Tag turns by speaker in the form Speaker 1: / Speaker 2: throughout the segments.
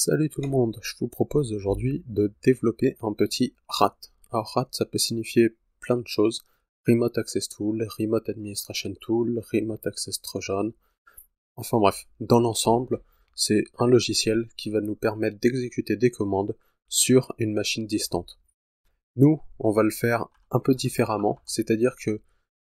Speaker 1: Salut tout le monde, je vous propose aujourd'hui de développer un petit RAT. Alors RAT, ça peut signifier plein de choses. Remote Access Tool, Remote Administration Tool, Remote Access Trojan. Enfin bref, dans l'ensemble, c'est un logiciel qui va nous permettre d'exécuter des commandes sur une machine distante. Nous, on va le faire un peu différemment, c'est-à-dire que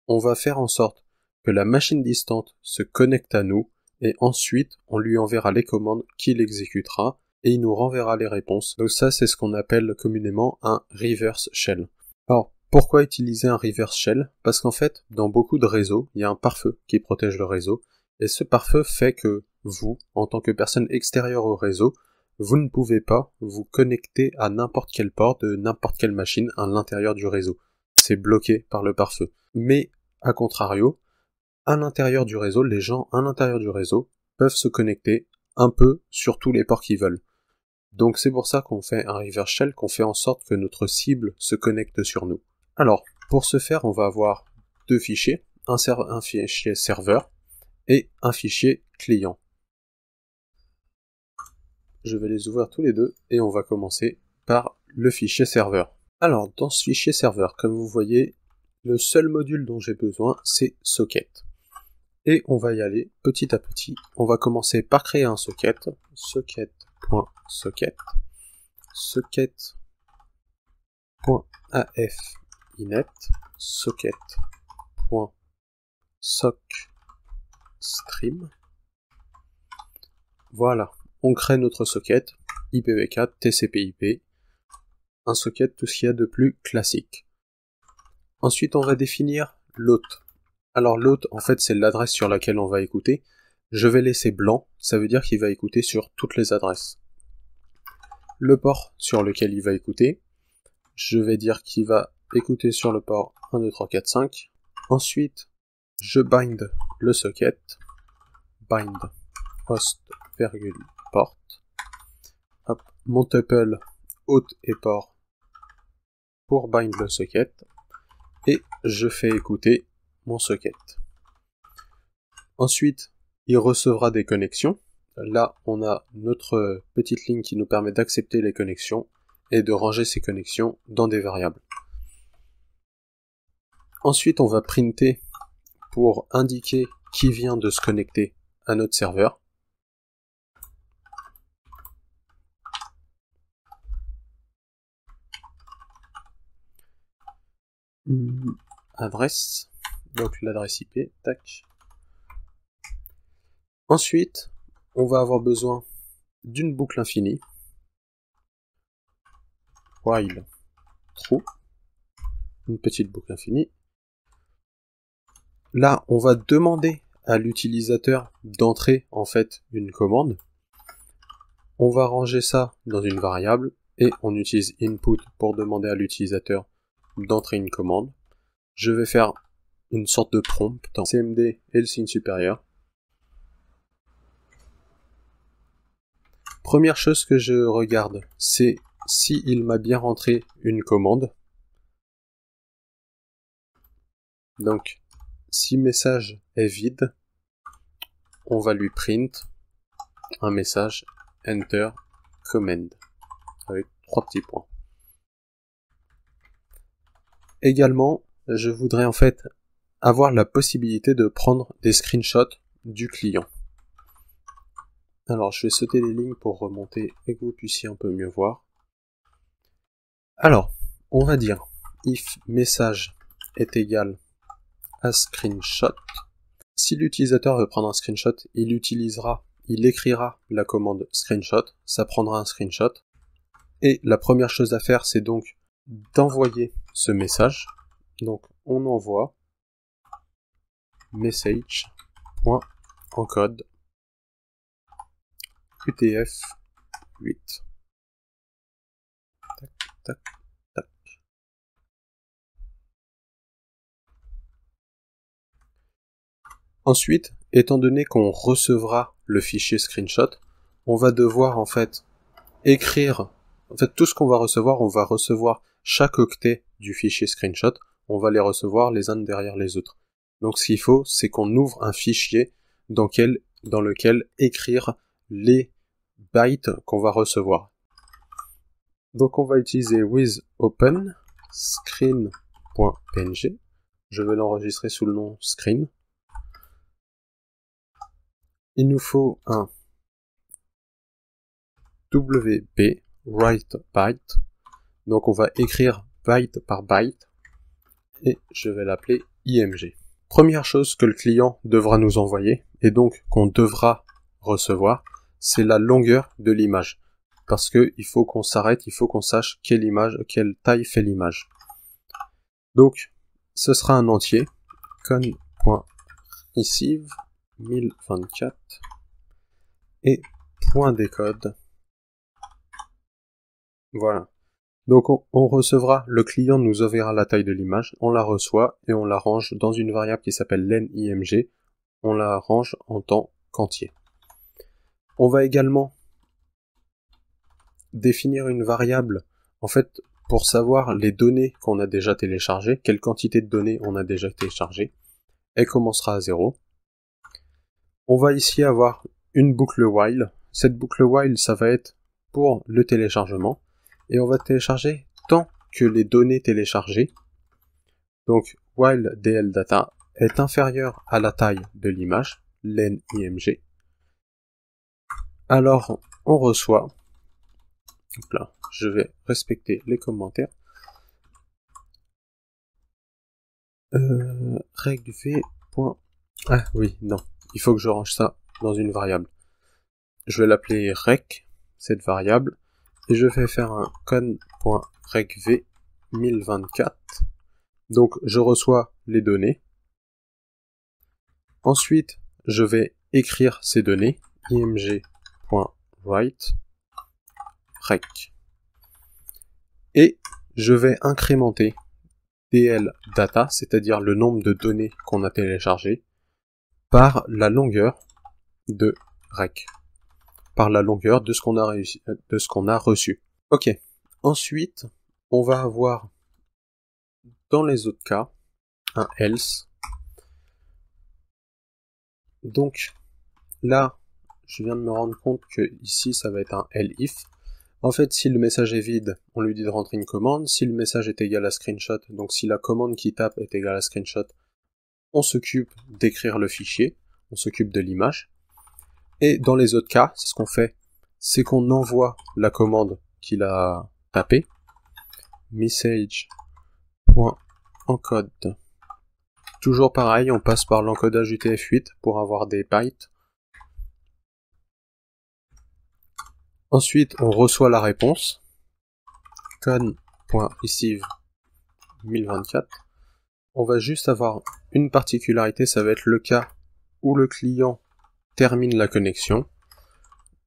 Speaker 1: on va faire en sorte que la machine distante se connecte à nous, et ensuite on lui enverra les commandes qu'il exécutera, et il nous renverra les réponses. Donc ça, c'est ce qu'on appelle communément un reverse shell. Alors, pourquoi utiliser un reverse shell? Parce qu'en fait, dans beaucoup de réseaux, il y a un pare-feu qui protège le réseau, et ce pare-feu fait que vous, en tant que personne extérieure au réseau, vous ne pouvez pas vous connecter à n'importe quel port de n'importe quelle machine à l'intérieur du réseau. C'est bloqué par le pare-feu. Mais, à contrario, à l'intérieur du réseau, les gens à l'intérieur du réseau peuvent se connecter un peu sur tous les ports qu'ils veulent. Donc c'est pour ça qu'on fait un reverse shell, qu'on fait en sorte que notre cible se connecte sur nous. Alors, pour ce faire, on va avoir deux fichiers, un fichier serveur et un fichier client. Je vais les ouvrir tous les deux et on va commencer par le fichier serveur. Alors, dans ce fichier serveur, comme vous voyez, le seul module dont j'ai besoin, c'est socket. Et on va y aller petit à petit. On va commencer par créer un socket. Socket.socket. Socket.afinet. Socket.sockstream. Voilà. On crée notre socket. IPv4, TCP/IP. Un socket, tout ce qu'il y a de plus classique. Ensuite, on va définir l'hôte. Alors l'hôte, en fait, c'est l'adresse sur laquelle on va écouter. Je vais laisser blanc, ça veut dire qu'il va écouter sur toutes les adresses. Le port sur lequel il va écouter, je vais dire qu'il va écouter sur le port 1, 2, 3, 4, 5. Ensuite, je bind le socket, bind host, port. Hop, mon tuple hôte et port pour bind le socket. Et je fais écouter mon socket. Ensuite, il recevra des connexions. Là, on a notre petite ligne qui nous permet d'accepter les connexions et de ranger ces connexions dans des variables. Ensuite, on va printer pour indiquer qui vient de se connecter à notre serveur. Adresse. Donc l'adresse IP, tac. Ensuite, on va avoir besoin d'une boucle infinie. While true. Une petite boucle infinie. Là, on va demander à l'utilisateur d'entrer en fait une commande. On va ranger ça dans une variable et on utilise input pour demander à l'utilisateur d'entrer une commande. Je vais faire une sorte de prompt en CMD et le signe supérieur. Première chose que je regarde, c'est si il m'a bien rentré une commande. Donc, si message est vide, on va lui print un message enter command avec 3 petits points. Également, je voudrais en fait avoir la possibilité de prendre des screenshots du client. Alors, je vais sauter les lignes pour remonter et que vous puissiez un peu mieux voir. Alors, on va dire if message est égal à screenshot. Si l'utilisateur veut prendre un screenshot, il écrira la commande screenshot, ça prendra un screenshot. Et la première chose à faire, c'est donc d'envoyer ce message. Donc, on envoie message.encode UTF-8. Tac, tac, tac. Ensuite, étant donné qu'on recevra le fichier screenshot, on va devoir en fait écrire, en fait tout ce qu'on va recevoir, on va recevoir chaque octet du fichier screenshot, on va les recevoir les uns derrière les autres. Donc ce qu'il faut, c'est qu'on ouvre un fichier dans lequel écrire les byte qu'on va recevoir. Donc on va utiliser withOpen screen.png. Je vais l'enregistrer sous le nom screen. Il nous faut un WB write byte. Donc on va écrire byte par byte et je vais l'appeler IMG. Première chose que le client devra nous envoyer et donc qu'on devra recevoir, c'est la longueur de l'image. Parce que il faut qu'on s'arrête, il faut qu'on sache quelle taille fait l'image. Donc ce sera un entier con.receive 1024 et .decode. Voilà. Donc on recevra, le client nous enverra la taille de l'image, on la reçoit et on la range dans une variable qui s'appelle len.img, on la range en tant qu'entier. On va également définir une variable, en fait, pour savoir les données qu'on a déjà téléchargées, quelle quantité de données on a déjà téléchargées. Elle commencera à 0. On va ici avoir une boucle while. Cette boucle while, ça va être pour le téléchargement. Et on va télécharger tant que les données téléchargées, donc while DL data, est inférieure à la taille de l'image, len.img. Alors, on reçoit, donc là, je vais respecter les commentaires, regv. Ah oui, non, il faut que je range ça dans une variable. Je vais l'appeler rec, cette variable, et je vais faire un con.regv 1024. Donc je reçois les données. Ensuite, je vais écrire ces données, img.write rec. Et je vais incrémenter dl data, c'est-à-dire le nombre de données qu'on a téléchargées, par la longueur de rec, par la longueur de ce qu'on a reçu. Ok. Ensuite, on va avoir dans les autres cas un else. Donc là, je viens de me rendre compte que ici ça va être un elif. En fait, si le message est vide, on lui dit de rentrer une commande. Si le message est égal à screenshot, donc si la commande qui tape est égale à screenshot, on s'occupe d'écrire le fichier, on s'occupe de l'image. Et dans les autres cas, c'est ce qu'on fait, c'est qu'on envoie la commande qu'il a tapée, message.encode. Toujours pareil, on passe par l'encodage UTF-8 pour avoir des bytes. Ensuite, on reçoit la réponse, con.receive 1024. On va juste avoir une particularité, ça va être le cas où le client termine la connexion.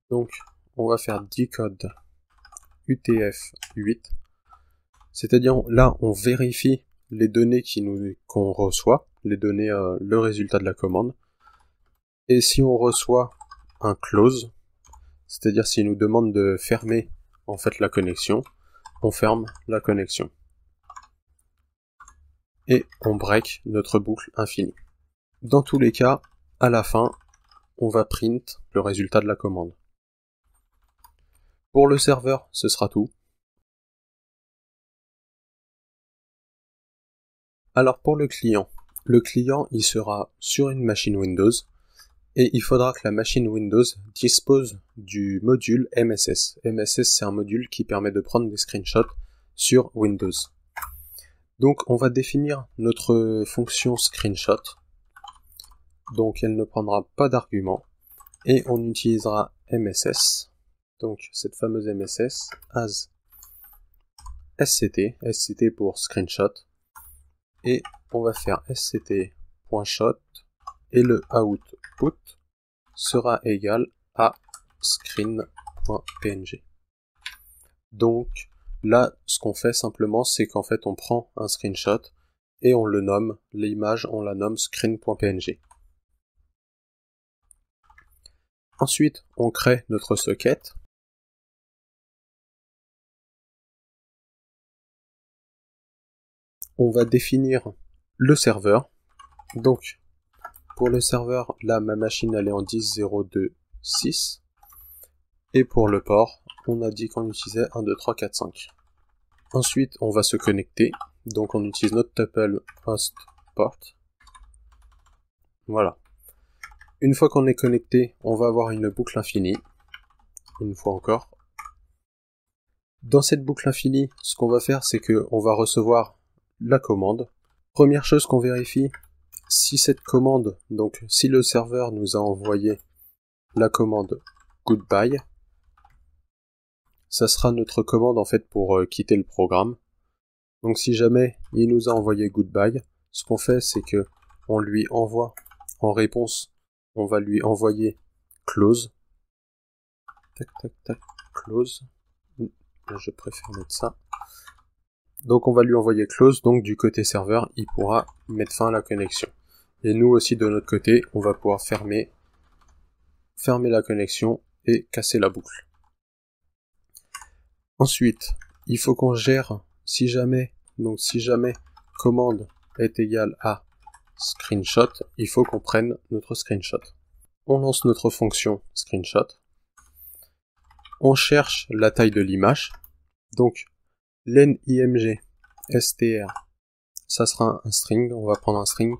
Speaker 1: Donc, on va faire decode UTF-8. C'est-à-dire, là, on vérifie les données qu'on reçoit, les données, le résultat de la commande. Et si on reçoit un close, c'est-à-dire s'il nous demande de fermer en fait la connexion, on ferme la connexion. Et on break notre boucle infinie. Dans tous les cas, à la fin, on va print le résultat de la commande. Pour le serveur, ce sera tout. Alors pour le client il sera sur une machine Windows et il faudra que la machine Windows dispose du module MSS. MSS, c'est un module qui permet de prendre des screenshots sur Windows. Donc on va définir notre fonction screenshot. Donc elle ne prendra pas d'argument et on utilisera MSS. Donc cette fameuse MSS as SCT pour screenshot. Et on va faire sct.shot et le output sera égal à screen.png. Donc là, ce qu'on fait simplement, c'est qu'en fait on prend un screenshot et on le nomme, l'image on la nomme screen.png. Ensuite, on crée notre socket. On va définir le serveur. Donc, pour le serveur, là, ma machine, elle est en 10.0.2.6. Et pour le port, on a dit qu'on utilisait 1, 2, 3, 4, 5. Ensuite, on va se connecter. Donc on utilise notre tuple host port. Voilà. Une fois qu'on est connecté, on va avoir une boucle infinie. Une fois encore. Dans cette boucle infinie, ce qu'on va faire, c'est qu'on va recevoir la commande. Première chose qu'on vérifie, si cette commande, donc si le serveur nous a envoyé la commande goodbye, ça sera notre commande en fait pour quitter le programme. Donc si jamais il nous a envoyé goodbye, ce qu'on fait c'est que on lui envoie en réponse, on va lui envoyer close. Tac tac tac, close. Je préfère mettre ça. Donc on va lui envoyer close, donc du côté serveur, il pourra mettre fin à la connexion. Et nous aussi de notre côté, on va pouvoir fermer la connexion et casser la boucle. Ensuite, il faut qu'on gère si jamais commande est égale à screenshot, il faut qu'on prenne notre screenshot. On lance notre fonction screenshot. On cherche la taille de l'image. Donc len img str, ça sera un string, on va prendre un string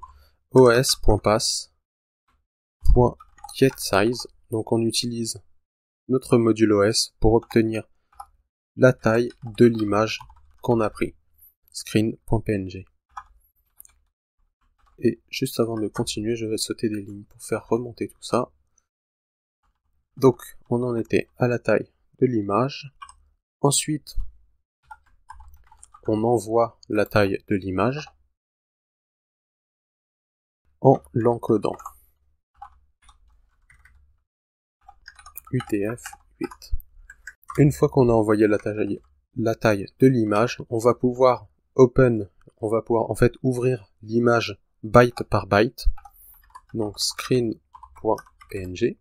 Speaker 1: os.pass.getSize. Donc on utilise notre module OS pour obtenir la taille de l'image qu'on a pris, screen.png. Et juste avant de continuer, je vais sauter des lignes pour faire remonter tout ça. Donc on en était à la taille de l'image. Ensuite, on envoie la taille de l'image en l'encodant. UTF-8. Une fois qu'on a envoyé la taille de l'image, on va pouvoir en fait ouvrir l'image byte par byte. Donc screen.png.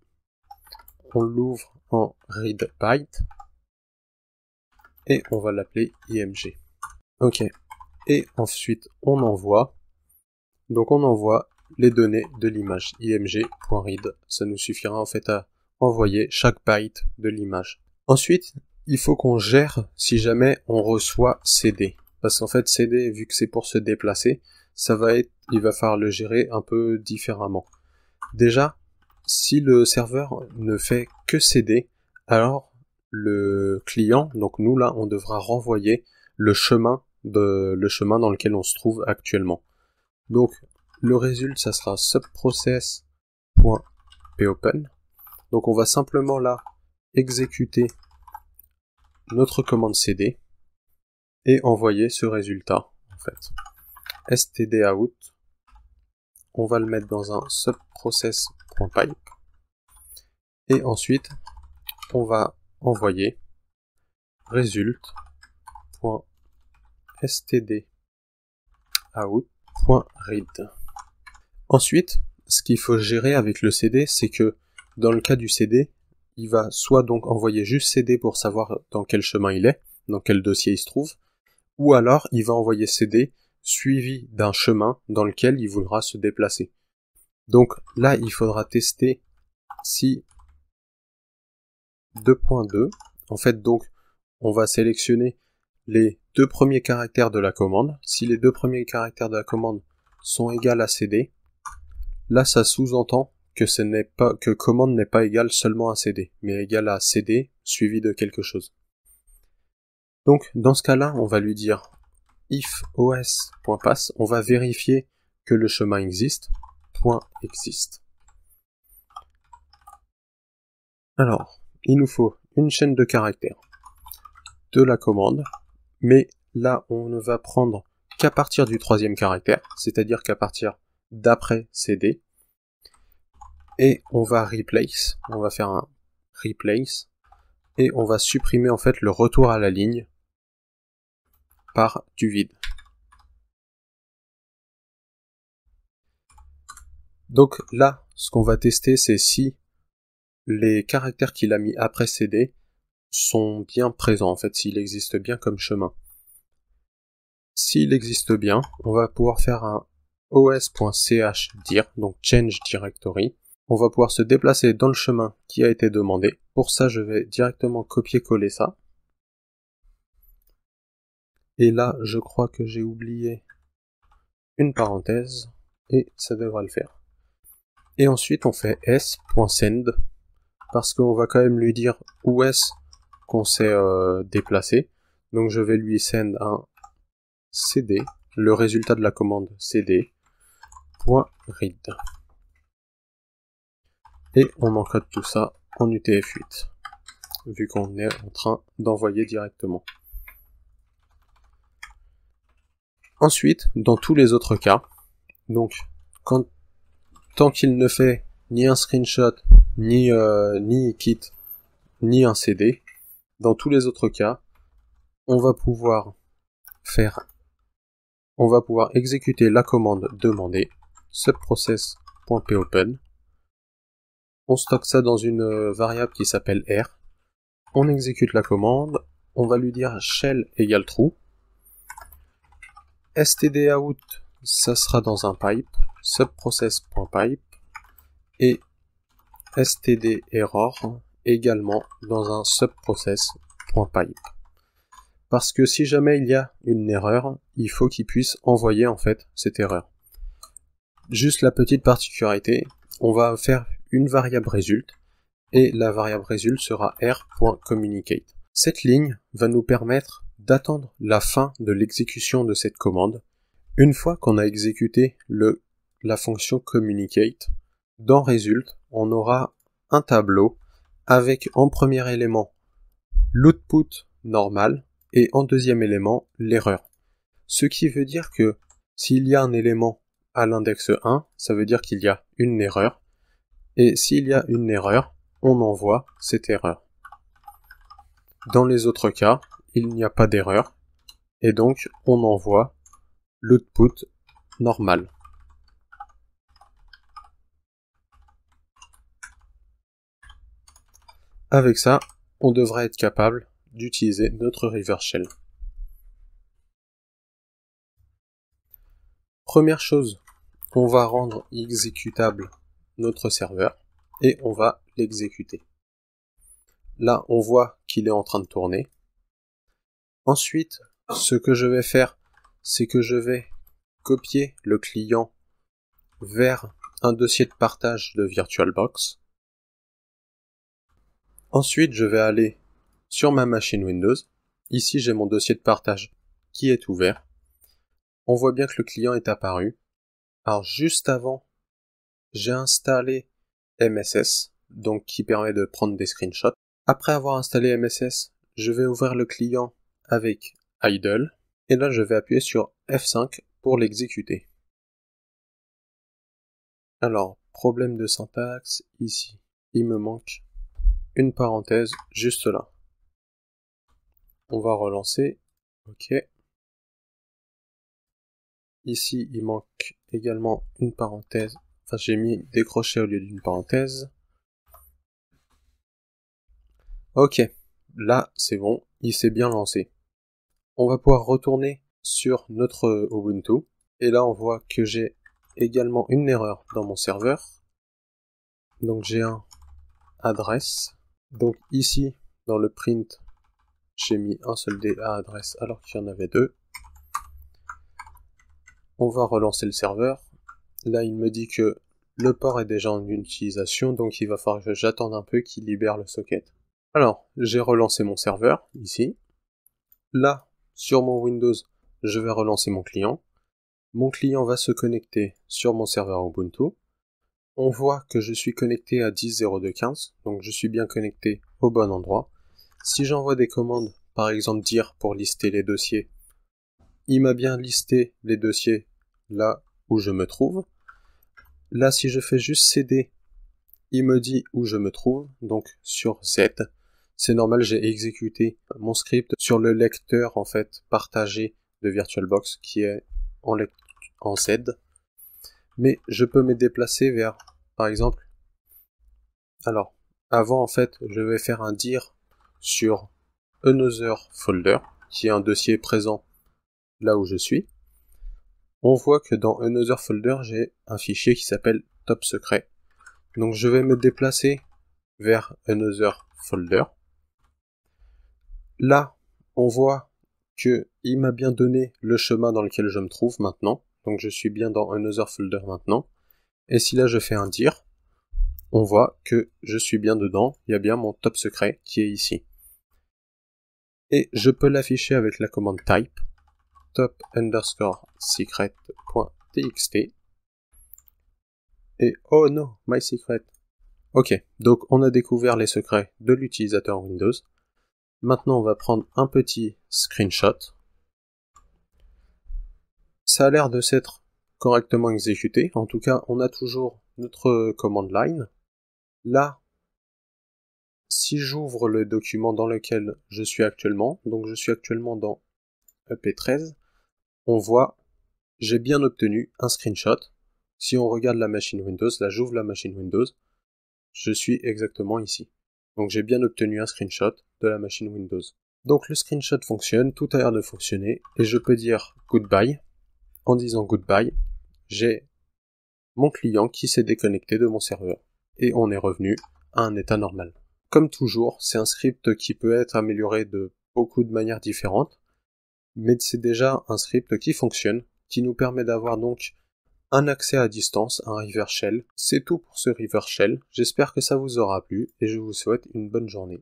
Speaker 1: On l'ouvre en read byte et on va l'appeler img. Ok. Et ensuite on envoie. Donc on envoie les données de l'image img.read. Ça nous suffira en fait à envoyer chaque byte de l'image. Ensuite, il faut qu'on gère si jamais on reçoit CD. Parce qu'en fait, CD, vu que c'est pour se déplacer, il va falloir le gérer un peu différemment. Déjà, si le serveur ne fait que CD, alors le client, donc nous là, on devra renvoyer le chemin dans lequel on se trouve actuellement. Donc, le résultat, ça sera subprocess.popen. Donc, on va simplement là exécuter notre commande cd et envoyer ce résultat en fait. stdout, on va le mettre dans un subprocess.pipe et ensuite on va envoyer result.stdout.read. Ensuite, ce qu'il faut gérer avec le cd, c'est que dans le cas du cd, il va soit donc envoyer juste cd pour savoir dans quel chemin il est, dans quel dossier il se trouve, ou alors il va envoyer cd suivi d'un chemin dans lequel il voudra se déplacer. Donc là, il faudra tester si 2.2, en fait donc on va sélectionner les deux premiers caractères de la commande. Si les deux premiers caractères de la commande sont égaux à cd, là ça sous-entend que commande n'est pas égale seulement à cd, mais égale à cd suivi de quelque chose. Donc dans ce cas-là, on va lui dire if os.pass, on va vérifier que le chemin existe, .exist. Alors, il nous faut une chaîne de caractères de la commande, mais là on ne va prendre qu'à partir du troisième caractère, c'est-à-dire qu'à partir d'après cd, et on va faire un replace, et on va supprimer en fait le retour à la ligne par du vide. Donc là, ce qu'on va tester, c'est si les caractères qu'il a mis après cd sont bien présents, en fait, s'il existe bien comme chemin. S'il existe bien, on va pouvoir faire un os.chdir, donc change directory, On va pouvoir se déplacer dans le chemin qui a été demandé. Pour ça, je vais directement copier-coller ça. Et là, je crois que j'ai oublié une parenthèse, et ça devrait le faire. Et ensuite, on fait s.send, parce qu'on va quand même lui dire où est-ce qu'on s'est déplacé. Donc je vais lui send un cd, le résultat de la commande cd.read. Et on encode tout ça en UTF-8, vu qu'on est en train d'envoyer directement. Ensuite, dans tous les autres cas, donc tant qu'il ne fait ni un screenshot, ni kit, ni un CD, dans tous les autres cas, on va pouvoir exécuter la commande demandée, subprocess.popen. On stocke ça dans une variable qui s'appelle R. On exécute la commande, on va lui dire shell égale true. stdout, ça sera dans un pipe, subprocess.pipe, et stderror également dans un subprocess.pipe. Parce que si jamais il y a une erreur, il faut qu'il puisse envoyer en fait cette erreur. Juste la petite particularité, on va faire une variable result, et la variable result sera r.communicate. Cette ligne va nous permettre d'attendre la fin de l'exécution de cette commande. Une fois qu'on a exécuté la fonction communicate, dans result, on aura un tableau avec en premier élément l'output normal et en deuxième élément l'erreur. Ce qui veut dire que s'il y a un élément à l'index 1, ça veut dire qu'il y a une erreur, et s'il y a une erreur, on envoie cette erreur. Dans les autres cas, il n'y a pas d'erreur, et donc on envoie l'output normal. Avec ça, on devrait être capable d'utiliser notre reverse shell. Première chose, on va rendre exécutable notre serveur et on va l'exécuter. Là, on voit qu'il est en train de tourner. Ensuite, ce que je vais faire, c'est que je vais copier le client vers un dossier de partage de VirtualBox. Ensuite, je vais aller sur ma machine Windows. Ici, j'ai mon dossier de partage qui est ouvert. On voit bien que le client est apparu. Alors, juste avant, j'ai installé MSS, donc qui permet de prendre des screenshots. Après avoir installé MSS, je vais ouvrir le client avec idle. Et là, je vais appuyer sur F5 pour l'exécuter. Alors, problème de syntaxe, ici, il me manque une parenthèse juste là. On va relancer. OK. Ici, il manque également une parenthèse. Enfin, j'ai mis des crochets au lieu d'une parenthèse. OK. Là, c'est bon. Il s'est bien lancé. On va pouvoir retourner sur notre Ubuntu. Et là, on voit que j'ai également une erreur dans mon serveur. Donc, j'ai un adresse. Donc, ici, dans le print, j'ai mis un seul D à adresse alors qu'il y en avait deux. On va relancer le serveur. Là, il me dit que le port est déjà en utilisation, donc il va falloir que j'attende un peu qu'il libère le socket. Alors, j'ai relancé mon serveur, ici. Là, sur mon Windows, je vais relancer mon client. Mon client va se connecter sur mon serveur Ubuntu. On voit que je suis connecté à 10.02.15, donc je suis bien connecté au bon endroit. Si j'envoie des commandes, par exemple dir pour lister les dossiers, il m'a bien listé les dossiers là où je me trouve. Là, si je fais juste cd, il me dit où je me trouve, donc sur Z. C'est normal, j'ai exécuté mon script sur le lecteur en fait partagé de VirtualBox qui est en Z. Mais je peux me déplacer vers, par exemple, alors, avant en fait, je vais faire un dir sur another folder, qui est un dossier présent là où je suis. On voit que dans another folder, j'ai un fichier qui s'appelle top secret. Donc je vais me déplacer vers Another Folder. Là, on voit que il m'a bien donné le chemin dans lequel je me trouve maintenant. Donc je suis bien dans Another Folder maintenant. Et si là je fais un dir, on voit que je suis bien dedans. Il y a bien mon top secret qui est ici. Et je peux l'afficher avec la commande type top_secret.txt. Et oh non, my secret. Ok, donc on a découvert les secrets de l'utilisateur Windows. Maintenant on va prendre un petit screenshot. Ça a l'air de s'être correctement exécuté. En tout cas, on a toujours notre command line. Là, si j'ouvre le document dans lequel je suis actuellement, donc je suis actuellement dans EP13, on voit, j'ai bien obtenu un screenshot. Si on regarde la machine Windows, là j'ouvre la machine Windows, je suis exactement ici. Donc j'ai bien obtenu un screenshot de la machine Windows. Donc le screenshot fonctionne, tout a l'air de fonctionner, et je peux dire goodbye. En disant goodbye, j'ai mon client qui s'est déconnecté de mon serveur. Et on est revenu à un état normal. Comme toujours, c'est un script qui peut être amélioré de beaucoup de manières différentes, mais c'est déjà un script qui fonctionne, qui nous permet d'avoir donc un accès à distance, un Reverse Shell. C'est tout pour ce Reverse Shell. J'espère que ça vous aura plu et je vous souhaite une bonne journée.